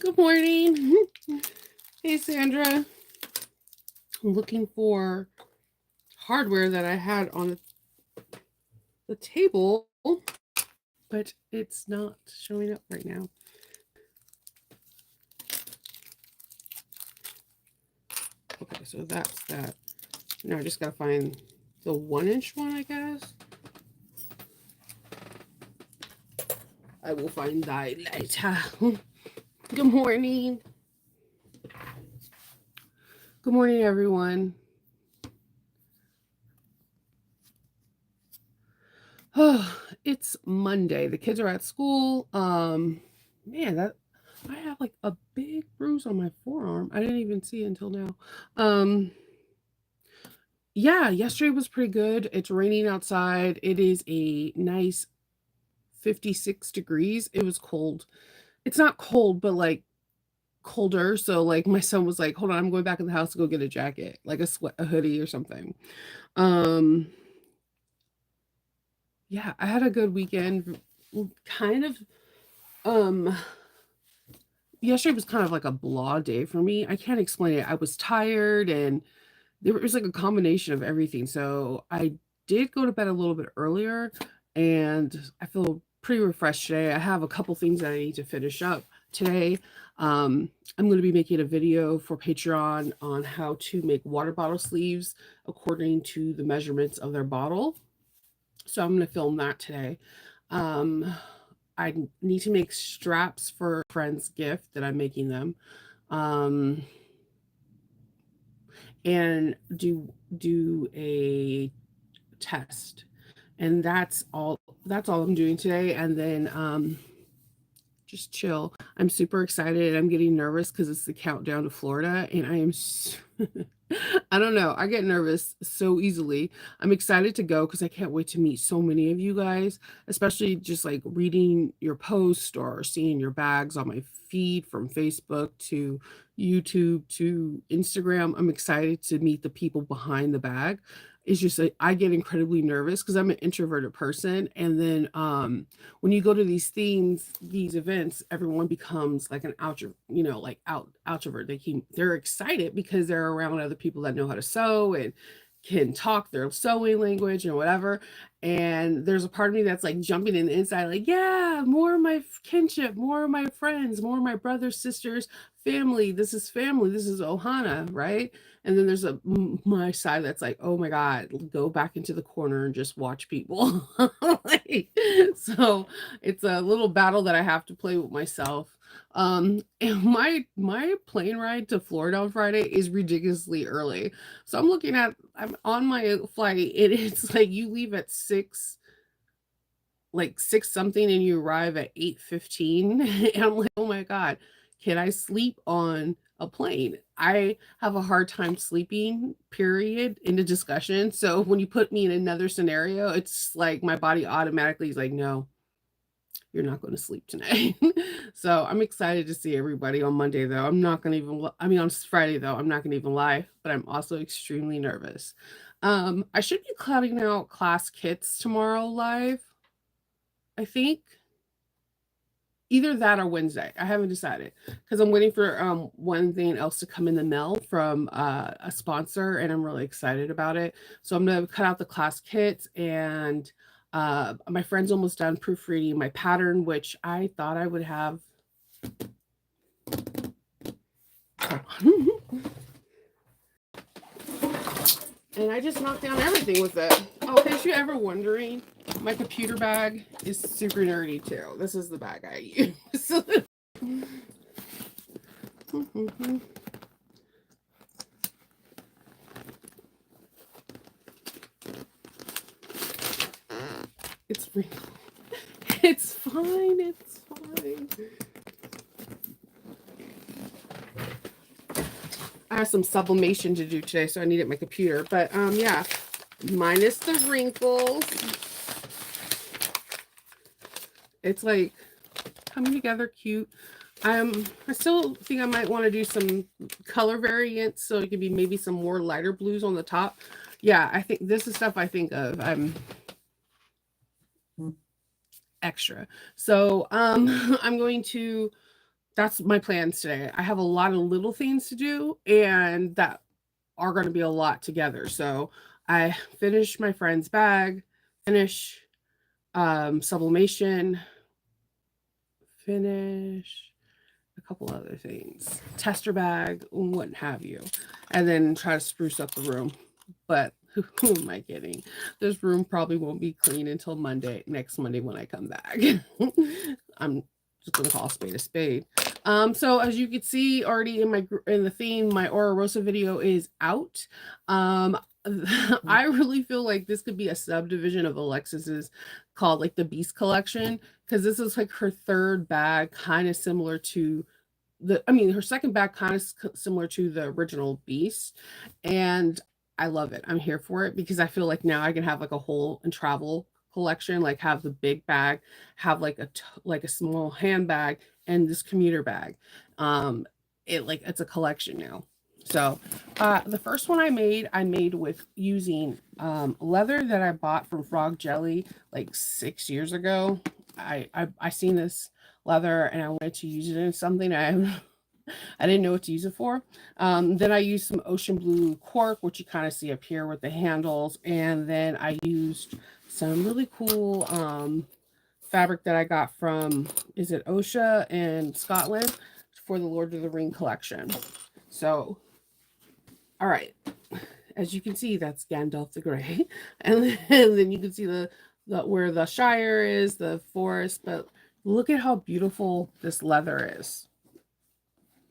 Good morning. Hey, Sandra. I'm looking for hardware that I had on the table, but it's not showing up right now. Okay, so that's that. Now I just gotta find the 1-inch one, I guess. I will find that later. Good morning. Good morning, everyone. Oh, it's Monday. The kids are at school. Man, that I have like a big bruise on my forearm. I didn't even see it until now. Um, yeah, yesterday was pretty good. It's raining outside. It is a nice 56 degrees. It was cold. It's not cold, but like colder. So like my son was like, "Hold on, I'm going back in the house to go get a jacket, like a hoodie or something." Um, yeah, I had a good weekend. Kind of um yesterday was kind of like a blah day for me. I can't explain it. I was tired and there was like a combination of everything. So I did go to bed a little bit earlier and I feel pretty refreshed today. I have a couple things that I need to finish up today. I'm going to be making a video for Patreon on how to make water bottle sleeves according to the measurements of their bottle. So I'm going to film that today. Um, I need to make straps for a friend's gift that I'm making them. Um, and do a test. And that's all I'm doing today. And then just chill. I'm super excited. I'm getting nervous because it's the countdown to Florida, and I don't know. I get nervous so easily. I'm excited to go because I can't wait to meet so many of you guys, especially just like reading your post or seeing your bags on my feed from Facebook to YouTube to Instagram. I'm excited to meet the people behind the bag. It's just like I get incredibly nervous because I'm an introverted person, and then when you go to these events, everyone becomes like an outrovert. They're excited because they're around other people that know how to sew and can talk their sewing language and whatever. And there's a part of me that's like jumping in the inside, like, yeah, more of my kinship, more of my friends, more of my brothers, sisters, family. This is family. This is Ohana, right? And then there's my side that's like, oh my God, go back into the corner and just watch people. Like, so it's a little battle that I have to play with myself. And my plane ride to Florida on Friday is ridiculously early. So I'm on my flight and it's like you leave at 6, like 6 something, and you arrive at 8:15. And I'm like, oh my God, can I sleep on a plane? I have a hard time sleeping, period, in the discussion. So when you put me in another scenario, it's like my body automatically is like, no, you're not going to sleep tonight. So I'm excited to see everybody on Monday, though. I'm not going to even, I mean, on Friday, though, I'm not going to even lie, but I'm also extremely nervous. I should be cutting out class kits tomorrow live, I think. Either that or Wednesday. I haven't decided because I'm waiting for one thing else to come in the mail from a sponsor, and I'm really excited about it. So I'm gonna cut out the class kits, and my friend's almost done proofreading my pattern, which I thought I would have. And I just knocked down everything with it. Oh, in case you're ever wondering, my computer bag is super nerdy too. This is the bag I use. It's wrinkled. It's fine. It's fine. I have some sublimation to do today, so I need it in my computer. But yeah, minus the wrinkles. It's like coming together cute. I still think I might want to do some color variants, so it could be maybe some more lighter blues on the top. Yeah, I think this is stuff I think of. I'm extra. So I'm going to, that's my plans today. I have a lot of little things to do, and that are going to be a lot together. So I finished my friend's bag, finish sublimation, finish a couple other things, tester bag, what have you, and then try to spruce up the room. But who am I kidding? This room probably won't be clean until next Monday when I come back. I'm just gonna call a spade a spade. So as you can see already in the theme, my Aura Rosa video is out. I really feel like this could be a subdivision of Alexis's called like the Beast Collection, because this is like her third bag, kind of similar to her second bag, kind of similar to the original Beast, and I love it. I'm here for it because I feel like now I can have like a whole and travel collection, like have the big bag, have like a small handbag, and this commuter bag. It's a collection now. So the first one I made with using leather that I bought from Frog Jelly like 6 years ago. I seen this leather and I wanted to use it in something. I didn't know what to use it for. Then I used some ocean blue cork, which you kind of see up here with the handles. And then I used some really cool fabric that I got from, is it Osha in Scotland, for the Lord of the Ring collection. So, all right. As you can see, that's Gandalf the Grey. And then you can see the where the Shire is, the forest. But look at how beautiful this leather is.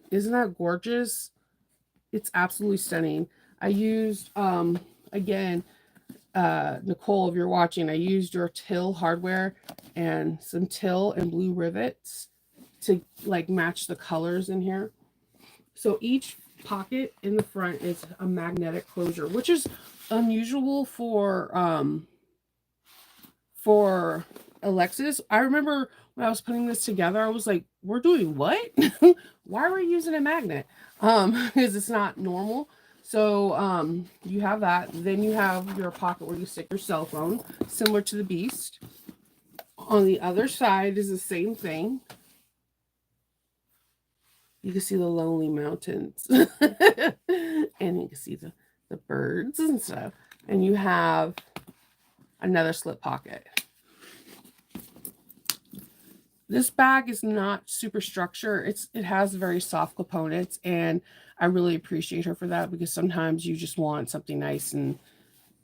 Isn't that gorgeous? It's absolutely stunning. I used, again, Nicole, if you're watching, I used your Till hardware and some Till and blue rivets to like match the colors in here. So each pocket in the front is a magnetic closure, which is unusual for Alexis. I remember when I was putting this together, I was like, we're doing what? Why are we using a magnet? Because it's not normal. So you have that. Then you have your pocket where you stick your cell phone, similar to the Beast. On the other side is the same thing. You can see the lonely mountains. And you can see the birds and stuff. And you have another slip pocket. This bag is not super structured. It has very soft components, and I really appreciate her for that, because sometimes you just want something nice and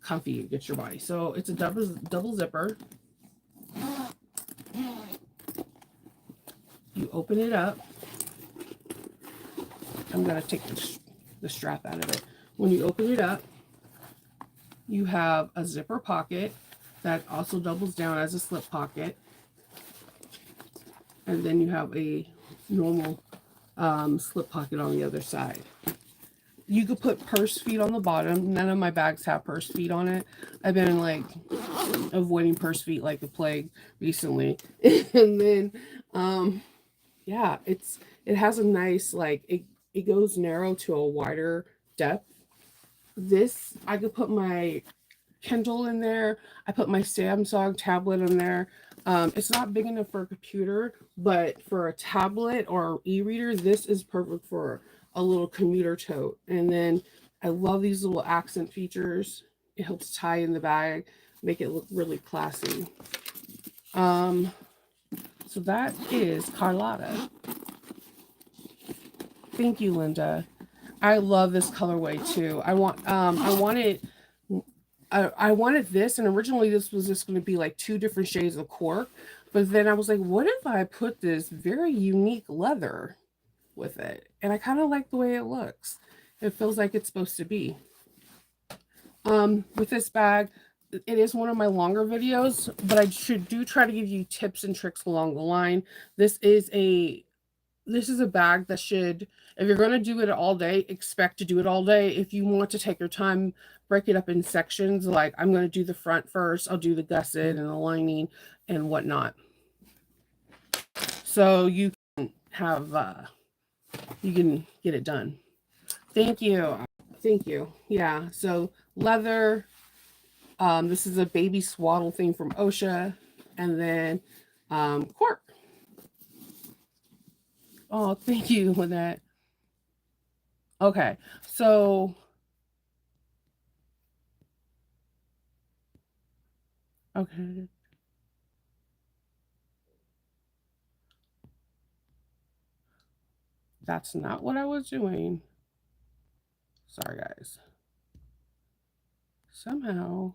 comfy to get your body. So it's a double zipper. You open it up. I'm going to take the strap out of it. When you open it up, you have a zipper pocket that also doubles down as a slip pocket. And then you have a normal slip pocket on the other side. You could put purse feet on the bottom. None of my bags have purse feet on it. I've been like avoiding purse feet like the plague recently. And then yeah, it has a nice, like, it goes narrow to a wider depth. This, I could put my Kindle in there. I put my Samsung tablet in there. It's not big enough for a computer, but for a tablet or e-reader, this is perfect for a little commuter tote. And then I love these little accent features. It helps tie in the bag, make it look really classy. So that is Carlotta. Thank you, Linda. I love this colorway too. I wanted this, and originally this was just going to be like 2 different shades of cork, but then I was like, what if I put this very unique leather with it? And I kind of like the way it looks. It feels like it's supposed to be. With this bag, it is one of my longer videos, but I should do try to give you tips and tricks along the line. This is a bag that should, if you're going to do it all day, expect to do it all day. If you want to take your time, break it up in sections. Like I'm going to do the front first. I'll do the gusset and the lining and whatnot. So you can have, you can get it done. Thank you. Thank you. Yeah. So leather. This is a baby swaddle thing from OSHA. And then cork. Oh, thank you, Lynette. Okay, so okay. That's not what I was doing. Sorry, guys. Somehow.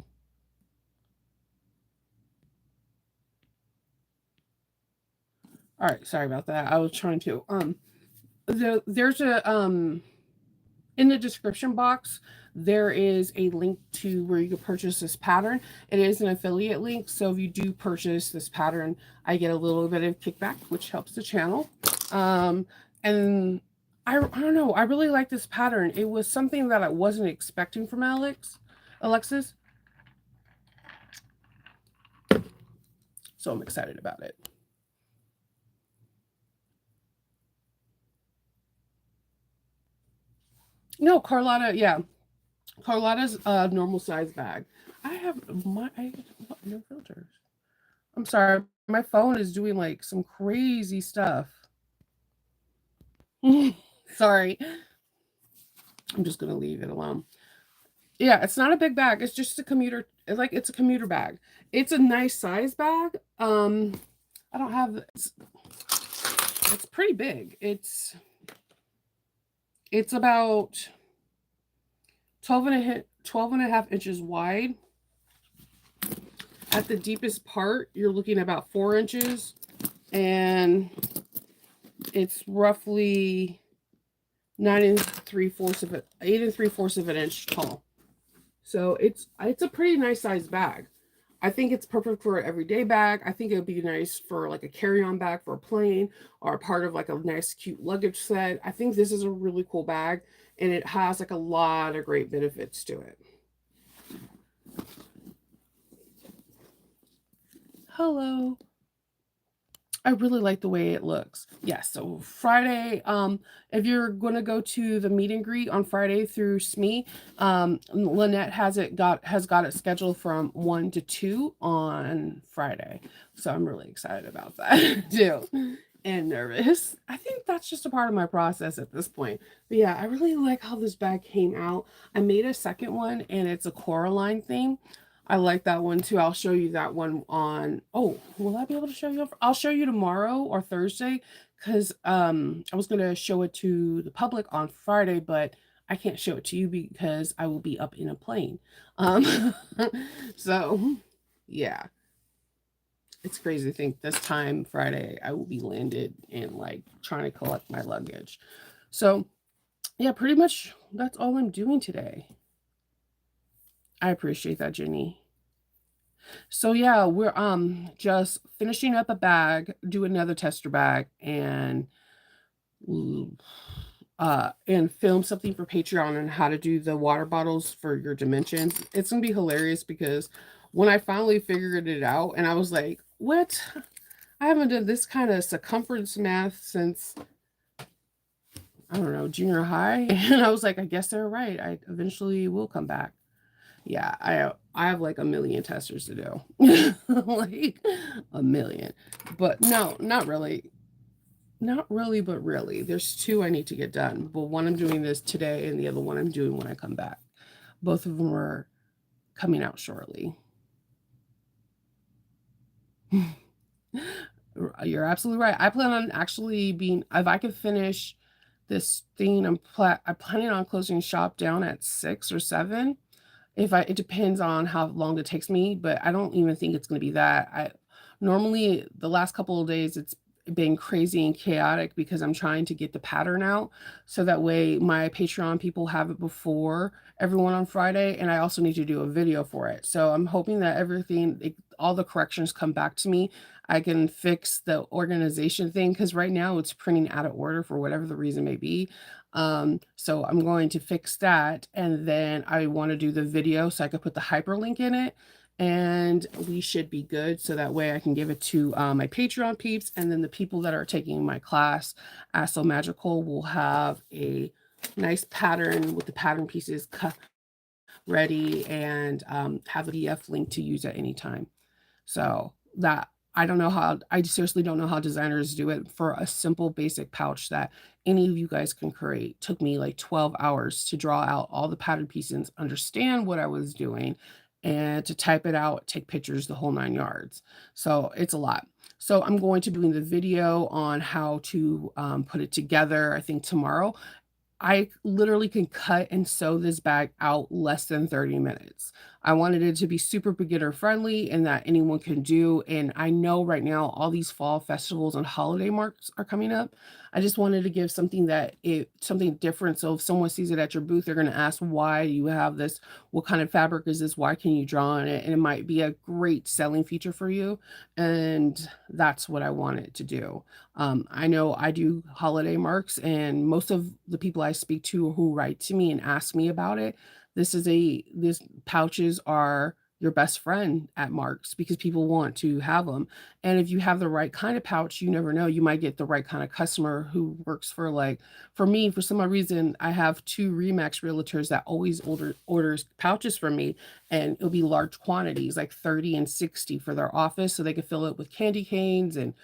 All right, sorry about that. I was trying to there's a in the description box there is a link to where you can purchase this pattern. It is an affiliate link, so if you do purchase this pattern, I get a little bit of kickback, which helps the channel. And I don't know, I really like this pattern. It was something that I wasn't expecting from Alexis. So I'm excited about it. No, Carlotta, yeah. Carlotta's a normal size bag. I have no filters. I'm sorry. My phone is doing like some crazy stuff. Sorry. I'm just going to leave it alone. Yeah, it's not a big bag. It's just a commuter. It's a commuter bag. It's a nice size bag. I don't have it's pretty big. It's about 12 and a half inches wide. At the deepest part, you're looking at about 4 inches, and it's roughly 8 3/4 of an inch tall. So it's a pretty nice sized bag. I think it's perfect for an everyday bag. I think it would be nice for like a carry-on bag for a plane or a part of like a nice cute luggage set. I think this is a really cool bag, and it has like a lot of great benefits to it. Hello. I really like the way it looks. Yeah, so Friday, if you're gonna go to the meet and greet on Friday through SME, Lynette has got it scheduled from 1 to 2 on Friday. So I'm really excited about that too. And nervous. I think that's just a part of my process at this point. But yeah, I really like how this bag came out. I made a second one, and it's a Coraline theme. I like that one too. I'll show you that one on, oh, will I be able to show you? I'll show you tomorrow or Thursday, because I was going to show it to the public on Friday, but I can't show it to you because I will be up in a plane. So yeah, it's crazy to think this time Friday I will be landed and like trying to collect my luggage. So yeah, pretty much that's all I'm doing today. I appreciate that, Jenny. So yeah, we're just finishing up a bag, do another tester bag, and film something for Patreon on how to do the water bottles for your dimensions. It's gonna be hilarious because when I finally figured it out, and I was like, what? I haven't done this kind of circumference math since, I don't know, junior high. And I was like, I guess they're right. I eventually will come back. Yeah, I have like a million testers to do. Like a million. But no, not really. Not really, but really. There's 2 I need to get done. But one I'm doing this today, and the other one I'm doing when I come back. Both of them are coming out shortly. You're absolutely right. I plan on actually being, if I could finish this thing, I'm planning on closing shop down at 6 or 7. It depends on how long it takes me, but I don't even think it's going to be that. I normally the last couple of days been crazy and chaotic because I'm trying to get the pattern out so that way my Patreon people have it before everyone on Friday, and I also need to do a video for it. So I'm hoping that all the corrections come back to me. I can fix the organization thing because right now it's printing out of order for whatever the reason may be. So I'm going to fix that, and then I want to do the video so I could put the hyperlink in it, and we should be good. So that way I can give it to my Patreon peeps, and then the people that are taking my class, Ask So Magical, will have a nice pattern with the pattern pieces cut ready, and have a PDF link to use at any time. So that I seriously don't know how designers do it for a simple basic pouch that any of you guys can create. Took me like 12 hours to draw out all the pattern pieces, understand what I was doing, and to type it out, take pictures, the whole 9 yards. So it's a lot. So I'm going to be doing the video on how to put it together, I think tomorrow. I literally can cut and sew this bag out less than 30 minutes. I wanted it to be super beginner friendly and that anyone can do. And I know right now all these fall festivals and holiday marks are coming up. I just wanted to give something different. So if someone sees it at your booth, they're going to ask, why do you have this? What kind of fabric is this? Why can you draw on it? And it might be a great selling feature for you. And that's what I wanted to do. I know I do holiday marks, and most of the people I speak to who write to me and ask me about it, this pouches are your best friend at marks because people want to have them. And if you have the right kind of pouch, you never know, you might get the right kind of customer who works for me, for some odd reason, I have 2 Remax realtors that always orders pouches from me, and it'll be large quantities, like 30 and 60 for their office, so they can fill it with candy canes and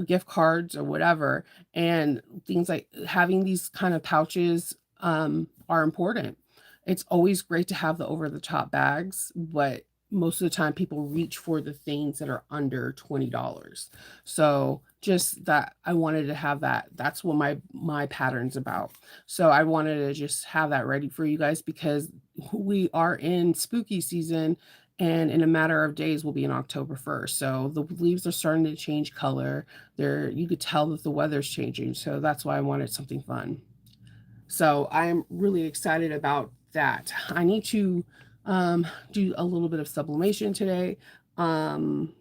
gift cards or whatever. And things like having these kind of pouches are important. It's always great to have the over the top bags, but most of the time people reach for the things that are under $20. So just that I wanted to have that. That's what my pattern's about. So I wanted to just have that ready for you guys because we are in spooky season, and in a matter of days we'll be in October 1st. So the leaves are starting to change color. You could tell that the weather's changing. So that's why I wanted something fun. So I'm really excited about that. I need to do a little bit of sublimation today. Um,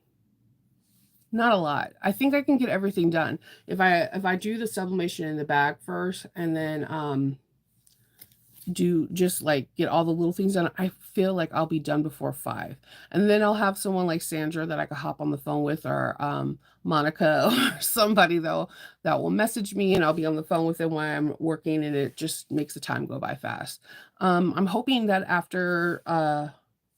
not a lot. I think I can get everything done. If I do the sublimation in the bag first and then do just like get all the little things done, I feel like I'll be done before 5. And then I'll have someone like Sandra that I could hop on the phone with, or Monica or somebody though that will message me, and I'll be on the phone with them while I'm working, and it just makes the time go by fast. I'm hoping that after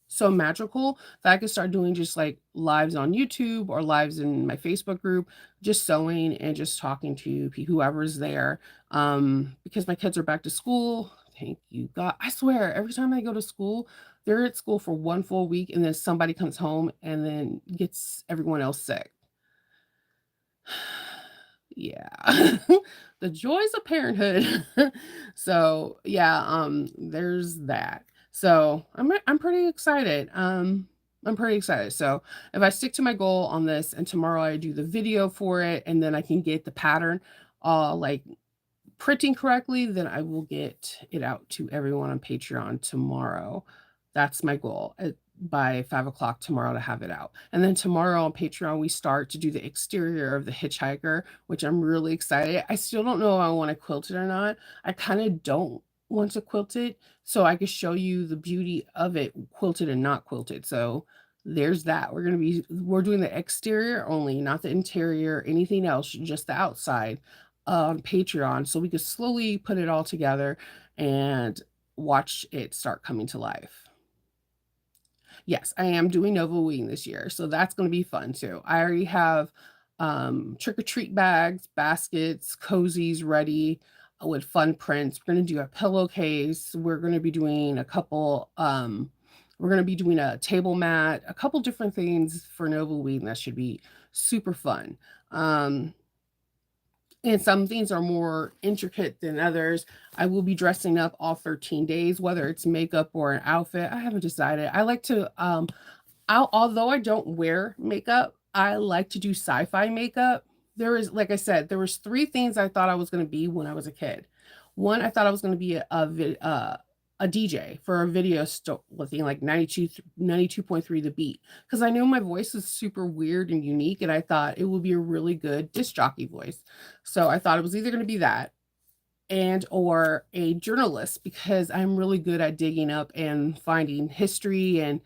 So Magical that I could start doing just like lives on YouTube or lives in my Facebook group, just sewing and just talking to whoever's there. Because my kids are back to school. Thank you, God. I swear, every time I go to school, they're at school for 1 full week, and then somebody comes home and then gets everyone else sick. Yeah. The joys of parenthood. So, yeah, there's that. So, I'm pretty excited. I'm pretty excited. So, if I stick to my goal on this and tomorrow I do the video for it and then I can get the pattern like printing correctly, then I will get it out to everyone on Patreon tomorrow. That's my goal, by 5 o'clock tomorrow to have it out. And then tomorrow on Patreon, we start to do the exterior of the hitchhiker, which I'm really excited. I still don't know if I want to quilt it or not. I kind of don't want to quilt it, so I can show you the beauty of it quilted and not quilted. So there's that. We're doing the exterior only, not the interior, anything else, just the outside on Patreon, so we could slowly put it all together and watch it start coming to life. Yes, I am doing Nova Wing this year, so that's gonna be fun too. I already have trick or treat bags, baskets, cozies ready with fun prints. We're gonna do a pillowcase. We're gonna be doing a table mat, a couple different things for Nova Wing that should be super fun. And some things are more intricate than others. I will be dressing up all 13 days, whether it's makeup or an outfit. I haven't decided. I like to, although I don't wear makeup, I like to do sci-fi makeup there is, like I said, there was 3 things I thought I was gonna be when I was a kid. One, I thought I was gonna be a DJ for a video store thing, like 92.3 The Beat, because I knew my voice was super weird and unique, and I thought it would be a really good disc jockey voice. So I thought it was either gonna be that and or a journalist because I'm really good at digging up and finding history, and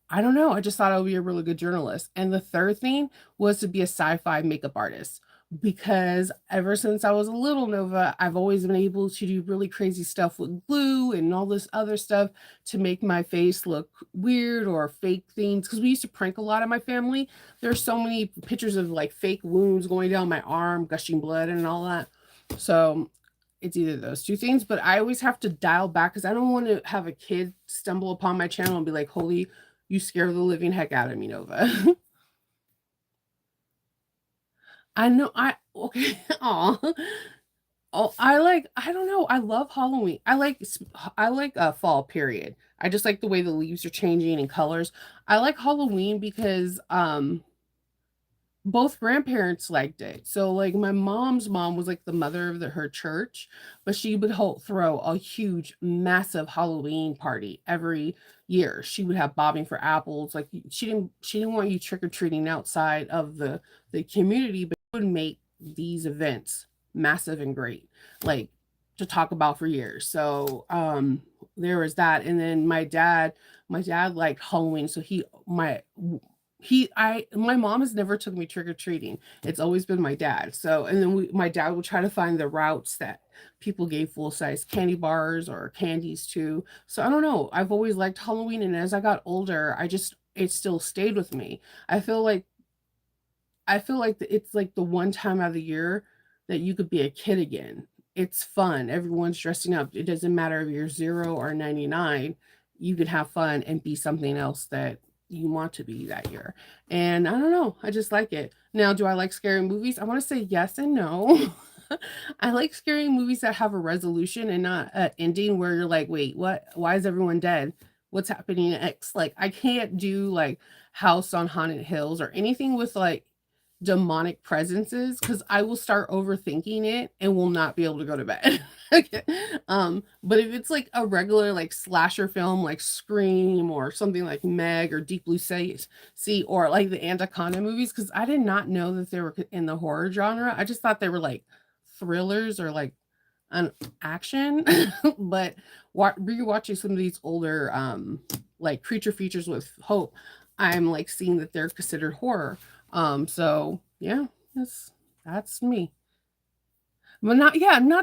I don't know, I just thought I would be a really good journalist. And the third thing was to be a sci-fi makeup artist because ever since I was a little Nova, I've always been able to do really crazy stuff with glue and all this other stuff to make my face look weird or fake things. Because we used to prank a lot in my family. There's so many pictures of like fake wounds going down my arm, gushing blood and all that. So it's either those two things, but I always have to dial back because I don't want to have a kid stumble upon my channel and be like, holy, you scare the living heck out of me, Nova. I know I okay. Aw. Oh, I don't know. I love Halloween. I like fall period. I just like the way the leaves are changing in colors. I like Halloween because both grandparents liked it. So, like, my mom's mom was, like, the mother of her church, but she would throw a huge, massive Halloween party every year. She would have bobbing for apples, like, she didn't want you trick-or-treating outside of the community, but she would make these events massive and great, like, to talk about for years. So, there was that, and then my dad liked Halloween, so my mom has never took me trick or treating. It's always been my dad. So and then my dad would try to find the routes that people gave full size candy bars or candies to. So I don't know. I've always liked Halloween, and as I got older, it still stayed with me. I feel like it's like the one time out of the year that you could be a kid again. It's fun. Everyone's dressing up. It doesn't matter if you're 0 or 99. You can have fun and be something else that you want to be that year. And I don't know, I just like it. Now, do I like scary movies? I want to say yes and no. I like scary movies that have a resolution and not an ending where you're like, wait, what? Why is everyone dead? What's happening next? Like, I can't do like House on Haunted Hills or anything with like demonic presences because I will start overthinking it and will not be able to go to bed. Okay. But if it's like a regular like slasher film like Scream or something like Meg or Deep Blue Sea or like the Anaconda movies, because I did not know that they were in the horror genre. I just thought they were like thrillers or like an action. But rewatching some of these older like creature features with Hope, I'm like seeing that they're considered horror. So yeah, that's me. But not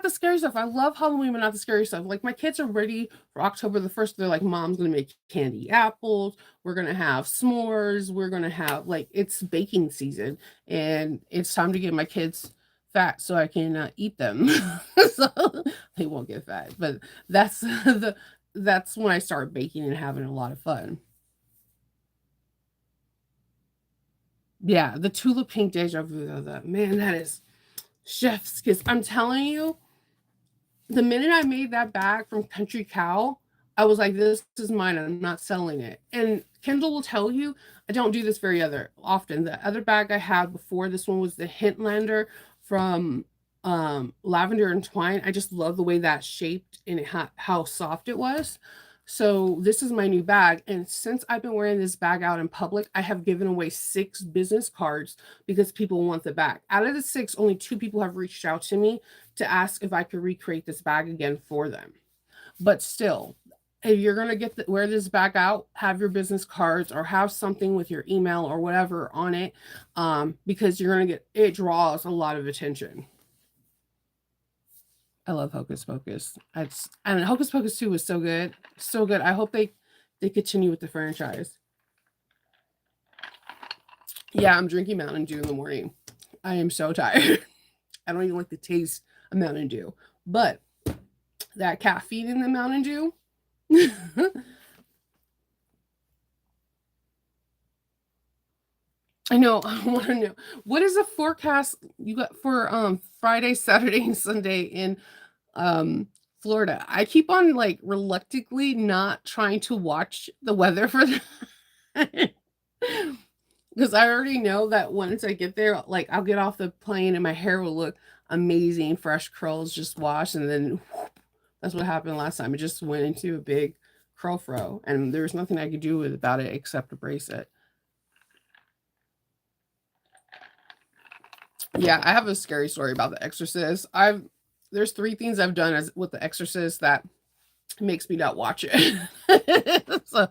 the scary stuff. I love Halloween, but not the scary stuff. Like my kids are ready for October the 1st. They're like, Mom's gonna make candy apples, we're gonna have s'mores, we're gonna have like it's baking season, and it's time to get my kids fat so I can eat them. So they won't get fat. But that's when I start baking and having a lot of fun. Yeah, the tulip pink deja vu though, man, that is chef's kiss. I'm telling you, the minute I made that bag from Country Cow, I was like, this is mine. I'm not selling it. And Kendall will tell you, I don't do this very other often. The other bag I had before this one was the Hintlander from Lavender and Twine. I just love the way that shaped and how soft it was. So this is my new bag. And since I've been wearing this bag out in public, I have given away 6 business cards because people want the bag. Out of the 6, only 2 people have reached out to me to ask if I could recreate this bag again for them. But still, if you're gonna wear this bag out, have your business cards or have something with your email or whatever on it, because you're gonna get it draws a lot of attention. I love Hocus Pocus. And Hocus Pocus 2 was so good, so good. I hope they continue with the franchise. Yeah, I'm drinking Mountain Dew in the morning. I am so tired. I don't even like the taste of Mountain Dew, but that caffeine in the Mountain Dew. I know. I want to know what is the forecast you got for Friday, Saturday, and Sunday in um Florida. I keep on like reluctantly not trying to watch the weather for that. because I already know that once I get there, like I'll get off the plane and my hair will look amazing, fresh curls, just washed, and then whoop, that's what happened last time. It just went into a big curl fro, and there was nothing I could do about it except to brace it. Yeah, I have a scary story about The Exorcist. There's three things I've done as with The Exorcist that makes me not watch it. So,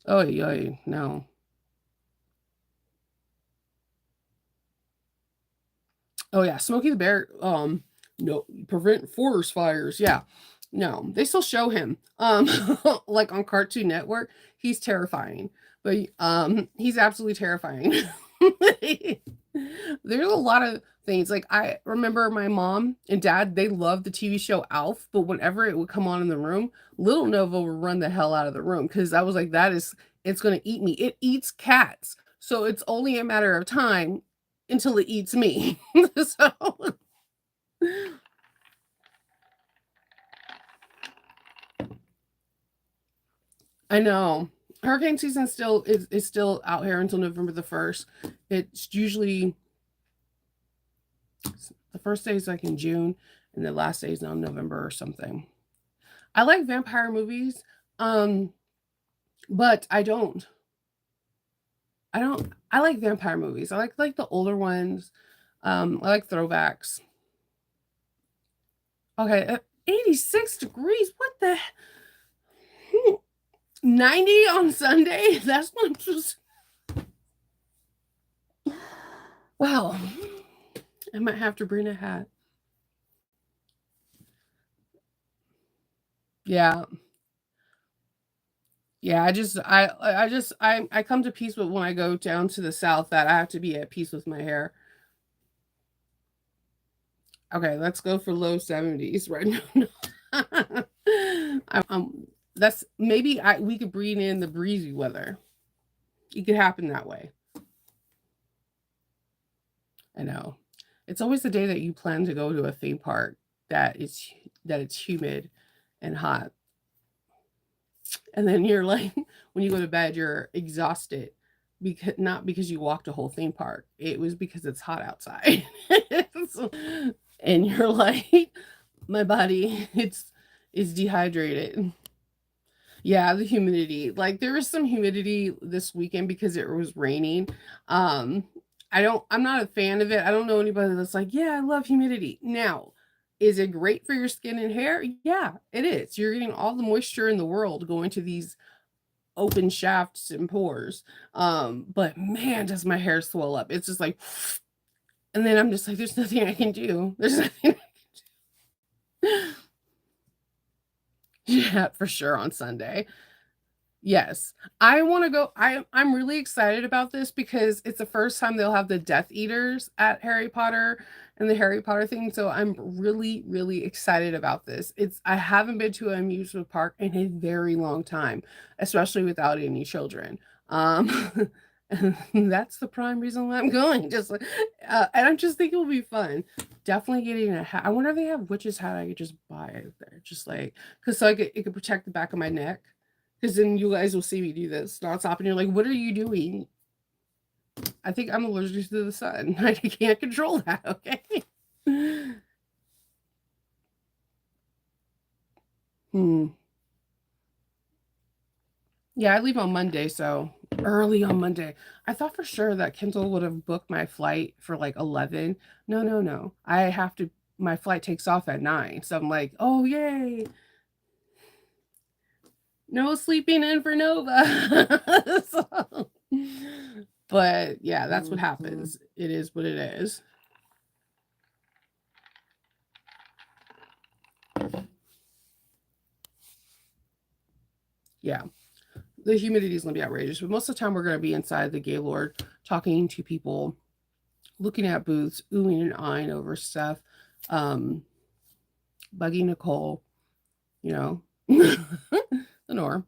oh, yeah, no. Oh yeah, Smokey the Bear. No, prevent forest fires. Yeah, no, they still show him. Like on Cartoon Network, he's terrifying, but he's absolutely terrifying. There's a lot of things. Like I remember my mom and dad, they loved the TV show Alf, but whenever it would come on in the room, little Nova would run the hell out of the room because I was like, it's gonna eat me. It eats cats. So it's only a matter of time until it eats me. So I know. Hurricane season still is still out here until November the 1st. It's usually the first day is like in June and the last day is now November or something. I like vampire movies, um, but I like vampire movies. I like the older ones. I like throwbacks. Okay, 86 degrees. What the 90 on Sunday? That's not just wow. I might have to bring a hat. Yeah. Yeah, I come to peace with when I go down to the south that I have to be at peace with my hair. Okay, let's go for low 70s right now. That's maybe we could breathe in the breezy weather. It could happen that way. I know. It's always the day that you plan to go to a theme park that it's humid and hot. And then you're like when you go to bed you're exhausted because not because you walked a whole theme park. It was because it's hot outside. And you're like my body it's is dehydrated. Yeah, the humidity. Like there was some humidity this weekend because it was raining. Um, I'm not a fan of it. I don't know anybody that's like, "Yeah, I love humidity." Now, is it great for your skin and hair? Yeah, it is. You're getting all the moisture in the world going to these open shafts and pores. But man, does my hair swell up. It's just like and then I'm just like, "There's nothing I can do. There's nothing." Yeah, for sure on Sunday. Yes. I wanna go I'm really excited about this because it's the first time they'll have the Death Eaters at Harry Potter and the Harry Potter thing, so I'm really, really excited about this. I haven't been to an amusement park in a very long time, especially without any children. And that's the prime reason why I'm going, just like and I just think it will be fun. Definitely getting a hat. I wonder if they have witch's hat I could just buy it there, just like 'cause so it could protect the back of my neck. Because then you guys will see me do this nonstop, and you're like, "What are you doing?" I think I'm allergic to the sun. I can't control that. Okay. Hmm. Yeah, I leave on Monday, so early on Monday. I thought for sure that Kendall would have booked my flight for like 11. No, no, no. I have to. My flight takes off at 9, so I'm like, "Oh yay! No sleeping in for Nova." So, but yeah, that's what happens. It is what it is. Yeah. The humidity is going to be outrageous, but most of the time we're going to be inside the Gaylord talking to people, looking at booths, oohing and eyeing over stuff, um, bugging Nicole, you know, the norm.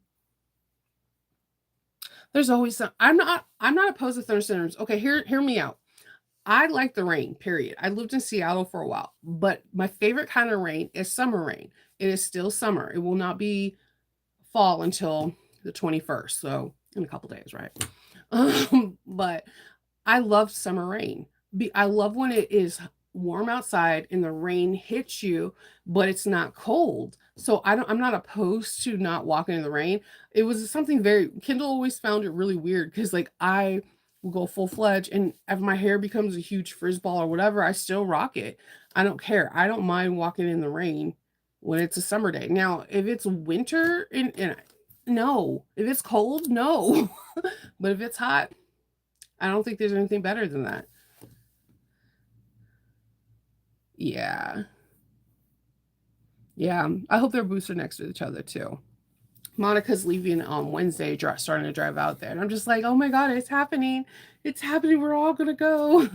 There's always some. I'm not opposed to thunderstorms. Okay, hear me out. I like the rain. Period. I lived in Seattle for a while, but my favorite kind of rain is summer rain. It is still summer. It will not be fall until the 21st. So in a couple days, right? But I love summer rain. I love when it is warm outside and the rain hits you, but it's not cold. So I'm not opposed to not walking in the rain. It was something very Kendall always found it really weird because like I will go full fledged and if my hair becomes a huge frizz ball or whatever, I still rock it. I don't care. I don't mind walking in the rain when it's a summer day. Now, if it's winter and no, if it's cold, no. But if it's hot, I don't think there's anything better than that. Yeah. Yeah. I hope their booths are next to each other too. Monica's leaving on Wednesday, starting to drive out there. And I'm just like, oh my God, it's happening. It's happening. We're all going to go.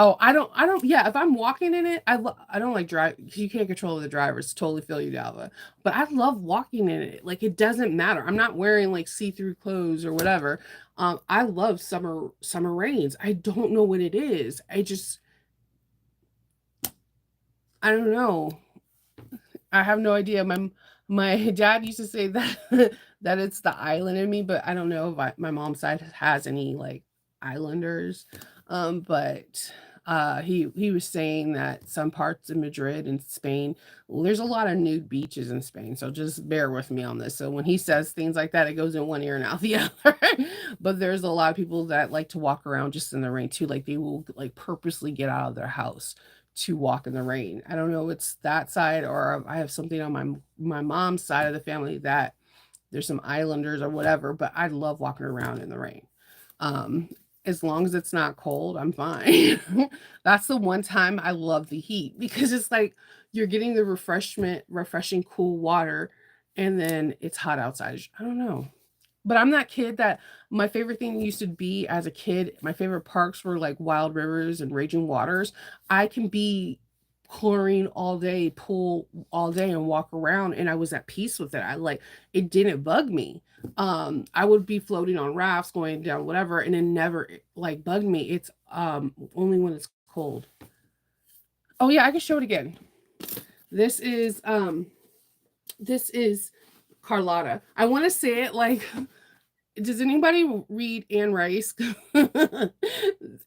Oh, yeah, if I'm walking in it, I don't like drive, you can't control the drivers, totally feel you, Dalva. But I love walking in it. Like, it doesn't matter. I'm not wearing like see-through clothes or whatever. I love summer rains. I don't know what it is. I don't know. I have no idea. My dad used to say that that it's the island in me, but I don't know if my mom's side has any like islanders. But he was saying that some parts of Madrid and Spain, well, there's a lot of nude beaches in Spain. So just bear with me on this. So when he says things like that, it goes in one ear and out the other. But there's a lot of people that like to walk around just in the rain too. Like they will like purposely get out of their house to walk in the rain. I don't know if it's that side or I have something on my mom's side of the family that there's some islanders or whatever, but I love walking around in the rain. Um, as long as it's not cold, I'm fine. That's the one time I love the heat because it's like you're getting the refreshing cool water and then it's hot outside. I don't know. But I'm that kid that my favorite thing used to be as a kid, my favorite parks were like Wild Rivers and Raging Waters. I can be chlorine all day, pool all day and walk around and I was at peace with it. I like it didn't bug me. I would be floating on rafts, going down whatever, and it never like bugged me. It's only when it's cold. Oh yeah, I can show it again. This is this is Carlotta. I want to say it like does anybody read Anne Rice?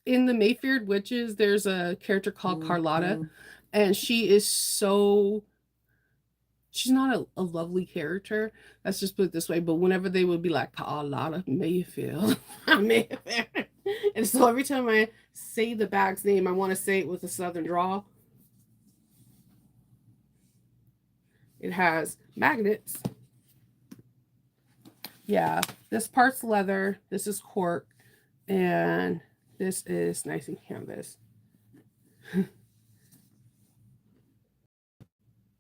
In the Mayfair Witches, there's a character called Carlotta, and she's not a lovely character. Let's just put it this way. But whenever they would be like Carlotta Mayfield, Mayfair, and so every time I say the bag's name, I want to say it with a southern drawl. It has magnets. Yeah, this part's leather, this is cork, and this is nice and canvas.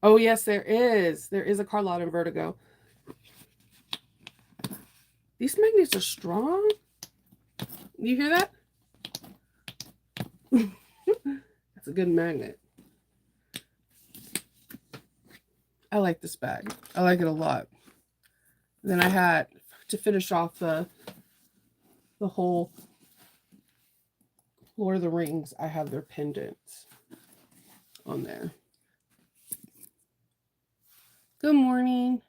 Oh yes, there is. There is a Carlotta and Vertigo. These magnets are strong. You hear that? That's a good magnet. I like this bag. I like it a lot. Then I had to finish off the whole Lord of the Rings. I have their pendants on there. Good morning.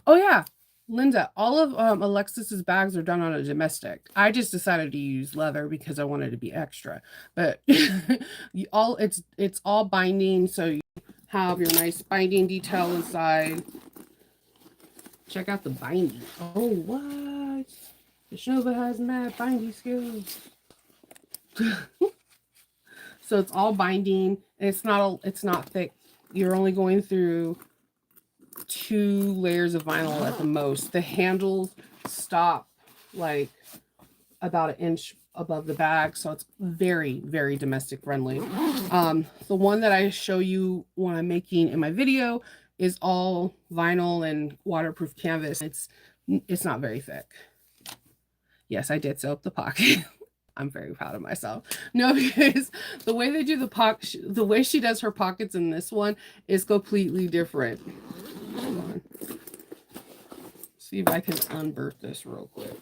Oh yeah, Linda, all of Alexis's bags are done on a domestic. I just decided to use leather because I wanted to be extra. But it's all binding, so you have your nice binding detail inside. Check out the binding. Oh, what? Shanova has mad binding skills. So it's all binding. And it's not thick. You're only going through 2 layers of vinyl at the most. The handles stop like about 1 inch above the bag, so it's very, very domestic friendly. The one that I show you when I'm making in my video is all vinyl and waterproof canvas. It's not very thick. Yes, I did sew up the pocket. I'm very proud of myself. No, because the way they do the way she does her pockets in this one is completely different. Hold on. See if I can unbirth this real quick.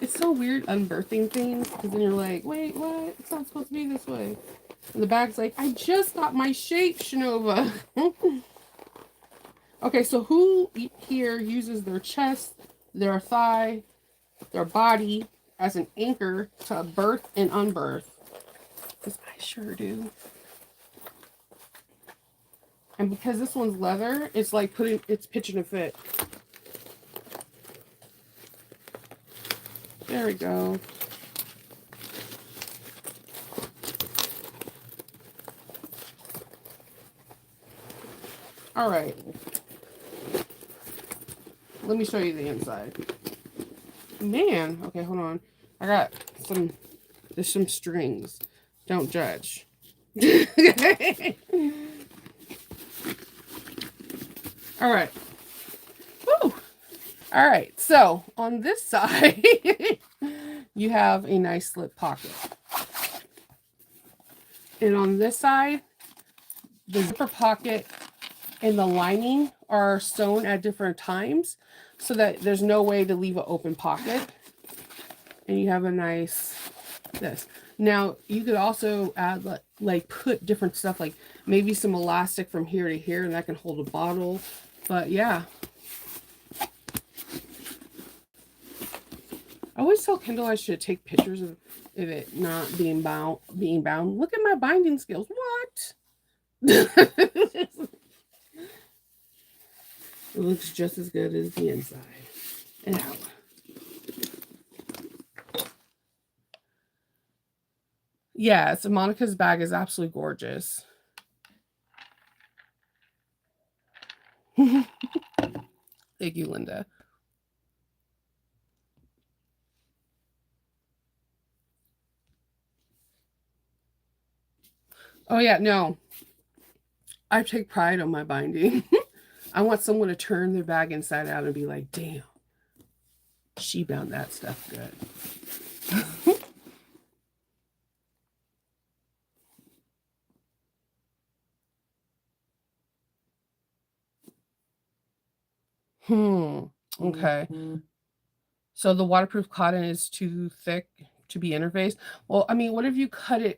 It's so weird unbirthing things because then you're like, wait, what? It's not supposed to be this way. And the bag's like, I just got my shape, Shinova. Okay, so who here uses their chest, their thigh, their body as an anchor to birth and unbirth? Because I sure do. And because this one's leather, it's like it's pitching a fit. There we go. All right. Let me show you the inside. Man, okay, hold on. I got there's some strings. Don't judge. All right. Woo. All right. So on this side, you have a nice slip pocket. And on this side, the zipper pocket and the lining are sewn at different times so that there's no way to leave an open pocket. And you have a nice this. Now you could also add like put different stuff, like maybe some elastic from here to here, and that can hold a bottle. But yeah, I always tell Kendall I should take pictures of it not being bound. Look at my binding skills. What? It looks just as good as the inside. And out. Yeah, so Monica's bag is absolutely gorgeous. Thank you, Linda. Oh yeah, no. I take pride on my binding. I want someone to turn their bag inside out and be like, damn, she bound that stuff good. Okay. So the waterproof cotton is too thick to be interfaced. Well, I mean, what if you cut the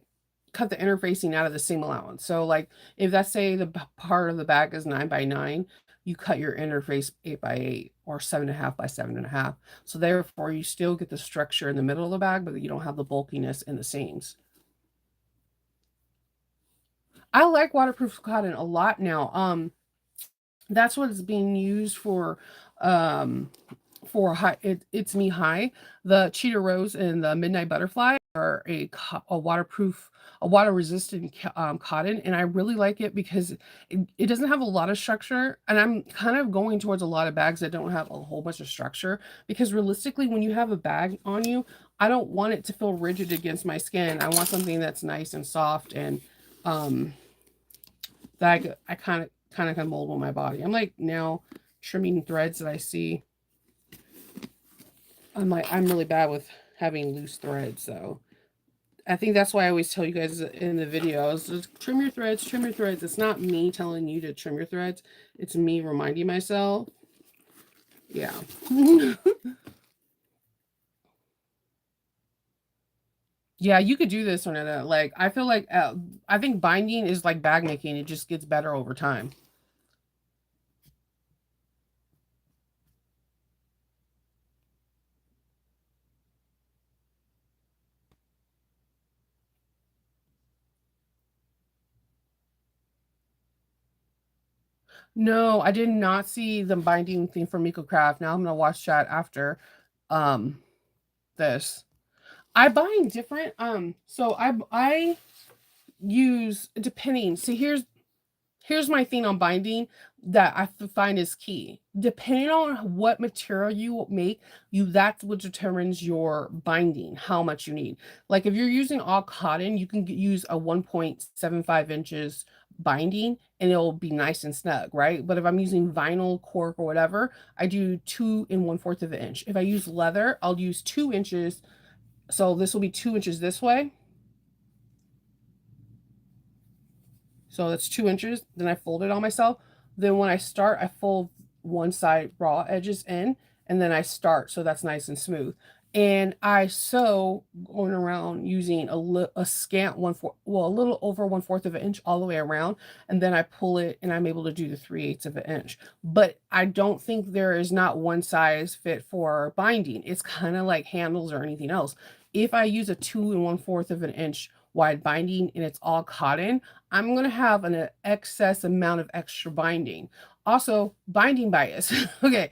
interfacing out of the seam allowance? So like if that's say the part of the bag is 9x9, you cut your interface 8x8 or 7.5 by 7.5. So therefore you still get the structure in the middle of the bag, but you don't have the bulkiness in the seams. I like waterproof cotton a lot now. That's what it's being used for high it's me high. The Cheetah Rose and the Midnight Butterfly are a waterproof, a water resistant cotton, and I really like it because it doesn't have a lot of structure, and I'm kind of going towards a lot of bags that don't have a whole bunch of structure, because realistically when you have a bag on you, I don't want it to feel rigid against my skin. I want something that's nice and soft and that I kind of can mold on my body. I'm like now trimming threads that I see. I'm really bad with having loose threads, so I think that's why I always tell you guys in the videos, just trim your threads, trim your threads. It's not me telling you to trim your threads. It's me reminding myself. Yeah. Yeah, you could do this one. Like, I feel like, I think binding is like bag making. It just gets better over time. No, I did not see the binding thing for Miko Craft. Now I'm gonna watch that after um this. I bind different. So I use depending. See, here's my thing on binding that I find is key. Depending on what material you make, that's what determines your binding, how much you need. Like if you're using all cotton, you can use a 1.75 inches binding and it'll be nice and snug, right? But if I'm using vinyl, cork, or whatever, I do 2 1/4 of an inch. If I use leather, I'll use 2 inches. So this will be 2 inches this way. So that's 2 inches. Then I fold it on myself. Then when I start, I fold one side raw edges in, and then I start. So that's nice and smooth. and I sew going around using a scant a little over 1/4 of an inch all the way around, and then I pull it and I'm able to do the 3/8 of an inch. But I don't think there is not one size fit for binding. It's kinda like handles or anything else. If I use a 2 and 1/4 of an inch wide binding and it's all cotton, I'm gonna have an excess amount of extra binding. Also, binding bias. Okay,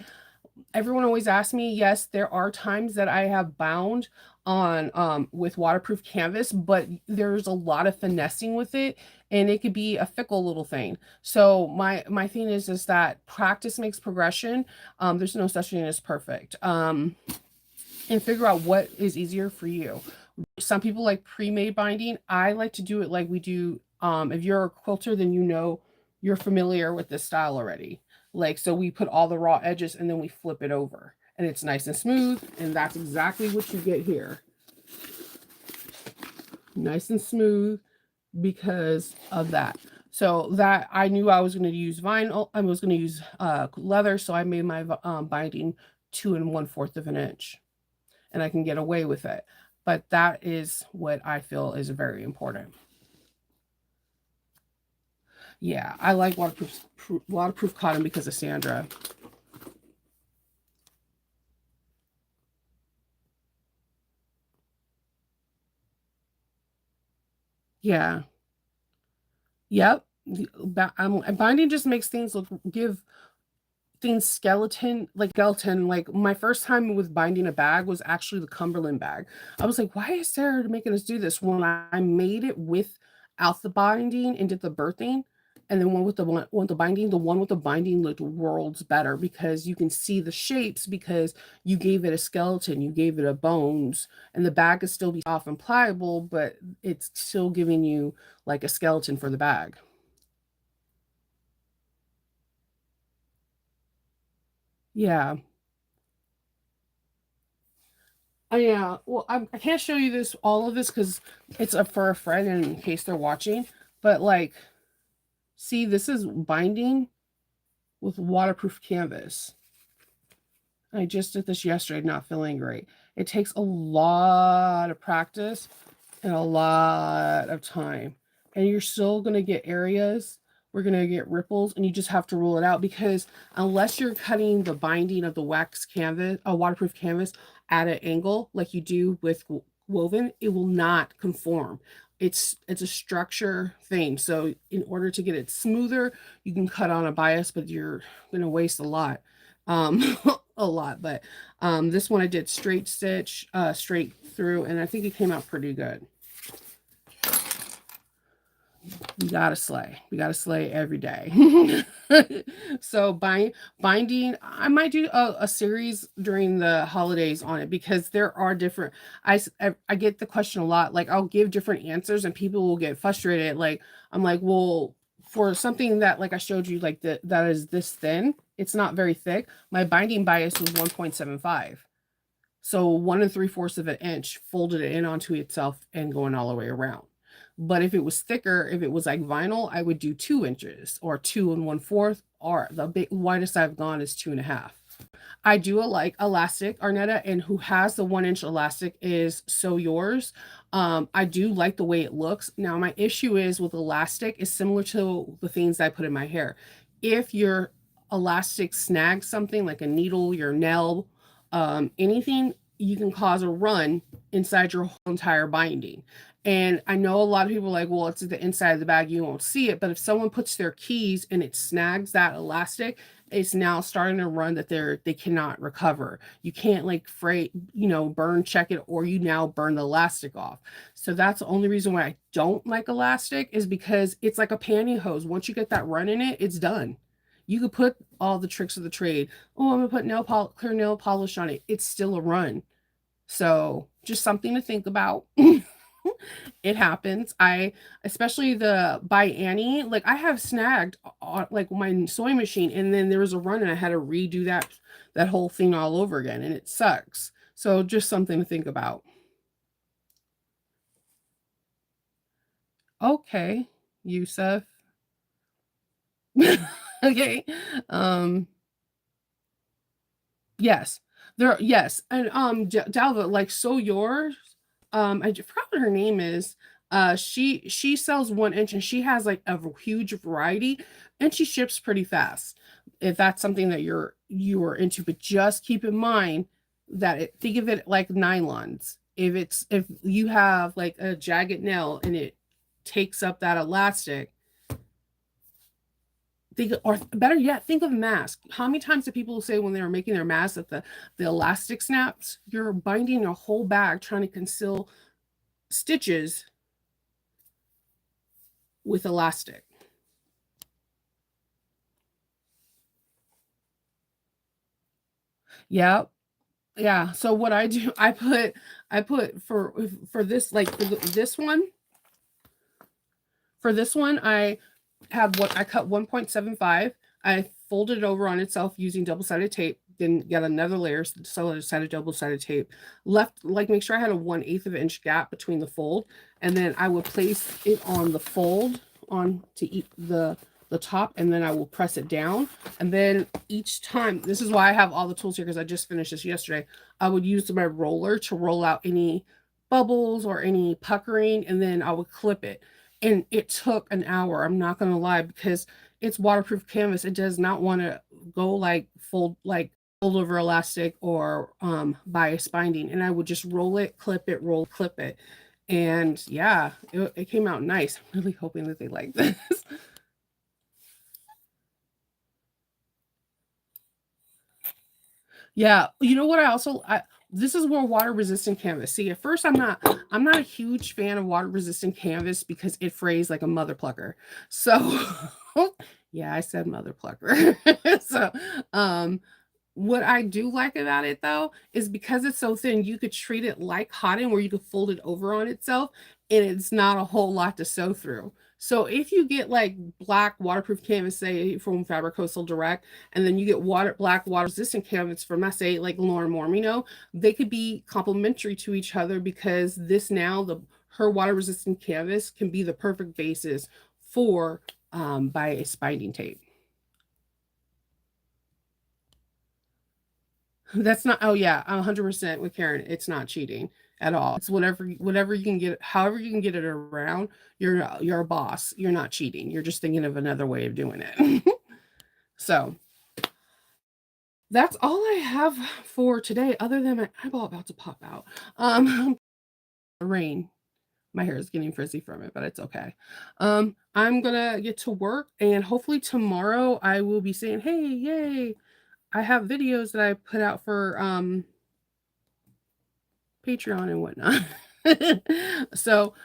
everyone always asks me, yes, there are times that I have bound on with waterproof canvas, but there's a lot of finessing with it and it could be a fickle little thing. So my thing is that practice makes progression. There's no such thing as perfect. And figure out what is easier for you. Some people like pre-made binding. I like to do it like we do. If you're a quilter, then you know you're familiar with this style already. Like, so we put all the raw edges and then we flip it over and it's nice and smooth. And that's exactly what you get here. Nice and smooth because of that. So that I knew I was going to use vinyl. I was going to use leather. So I made my binding 2 and 1/4 of an inch and I can get away with it. But that is what I feel is very important. Yeah, I like waterproof cotton because of Sandra. Yeah. Yep. Binding just makes things give things skeleton. Like my first time with binding a bag was actually the Cumberland bag. I was like, why is Sarah making us do this when I made it without the binding and did the birthing? And then one with the binding, the one with the binding looked worlds better because you can see the shapes because you gave it a skeleton, you gave it a bones, and the bag is still be soft and pliable, but it's still giving you like a skeleton for the bag. Yeah. Yeah, well, I can't show you this all of this because it's for a friend in case they're watching. But like, see, this is binding with waterproof canvas. I just did this yesterday, not feeling great. It takes a lot of practice and a lot of time, and you're still gonna get areas. We're gonna get ripples, and you just have to rule it out because unless you're cutting the binding of the wax canvas, a waterproof canvas, at an angle like you do with woven, it will not conform. It's a structure thing. So in order to get it smoother, you can cut on a bias, but you're gonna waste a lot. A lot, but this one I did straight stitch, straight through, and I think it came out pretty good. We gotta slay. We gotta slay every day. So binding, I might do a series during the holidays on it because there are different. I get the question a lot. Like I'll give different answers and people will get frustrated. Like I'm like, well, for something that like I showed you, like that is this thin, it's not very thick. My binding bias was 1.75. So 1 3/4 of an inch folded it in onto itself and going all the way around. But if it was thicker, if it was like vinyl, I would do 2 inches or 2 and 1/4, or the big widest I've gone is 2.5. I do like elastic, Arnetta, and who has the 1 inch elastic is So Yours. I do like the way it looks. Now, my issue is with elastic is similar to the things I put in my hair. If your elastic snags something like a needle, your nail, anything, you can cause a run inside your whole entire binding. And I know a lot of people are like, well, it's at the inside of the bag, you won't see it. But if someone puts their keys and it snags that elastic, it's now starting to run that they cannot recover. You can't like freight, burn check it, or you now burn the elastic off. So that's the only reason why I don't like elastic is because it's like a pantyhose. Once you get that run in it, it's done. You could put all the tricks of the trade. Oh, I'm gonna put clear nail polish on it. It's still a run. So just something to think about. It happens. Especially the by Annie, like I have snagged like my sewing machine, and then there was a run, and I had to redo that whole thing all over again, and it sucks. So just something to think about. Okay, Yusuf. Okay. Um, yes. There, yes, and Dalva, like so yours, forgot what her name is. She sells 1 inch and she has like a huge variety, and she ships pretty fast. If that's something that you are into, but just keep in mind that think of it like nylons. If you have like a jagged nail and it takes up that elastic, think, or better yet, think of mask. How many times do people say when they were making their mask that the elastic snaps? You're binding a whole bag trying to conceal stitches with elastic. Yeah, yeah. So what I do, I put for this, like for this one, I have what I cut 1.75. I folded it over on itself using double-sided tape, then got another layer, sided double-sided tape. Left, like, make sure I had a 1/8 of an inch gap between the fold, and then I would place it on the fold on to eat the top, and then I will press it down. And then each time, this is why I have all the tools here because I just finished this yesterday. I would use my roller to roll out any bubbles or any puckering, and then I would clip it, and it took an hour. I'm not going to lie, because it's waterproof canvas. It does not want to go like fold over elastic or bias binding. And I would just roll it, clip it, roll, clip it. And yeah, it came out nice. I'm really hoping that they like this. Yeah, you know what, this is where water resistant canvas. See, at first I'm not a huge fan of water resistant canvas because it frays like a mother plucker. So yeah, I said mother plucker. So um what I do like about it though is because it's so thin, you could treat it like cotton where you could fold it over on itself and it's not a whole lot to sew through. So if you get like black waterproof canvas, say from Fabric Coastal Direct, and then you get black water resistant canvas from, I say, like Lauren Mormino, they could be complementary to each other, because this now, the her water resistant canvas can be the perfect basis for bias binding tape. That's not, oh yeah, 100% with Karen. It's not cheating at all. It's whatever you can get, however you can get it around. You're a boss. You're not cheating. You're just thinking of another way of doing it. So that's all I have for today, other than my eyeball about to pop out. Rain. My hair is getting frizzy from it, but it's okay. I'm gonna get to work, and hopefully tomorrow I will be saying, "Hey, yay! I have videos that I put out for Patreon and whatnot." So,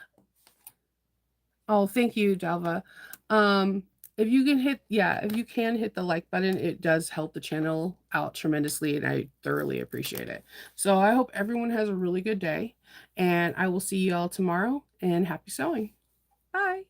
oh, thank you, Dalva. Um, if you can hit the like button, it does help the channel out tremendously, and I thoroughly appreciate it. So I hope everyone has a really good day, and I will see you all tomorrow, and happy sewing. Bye.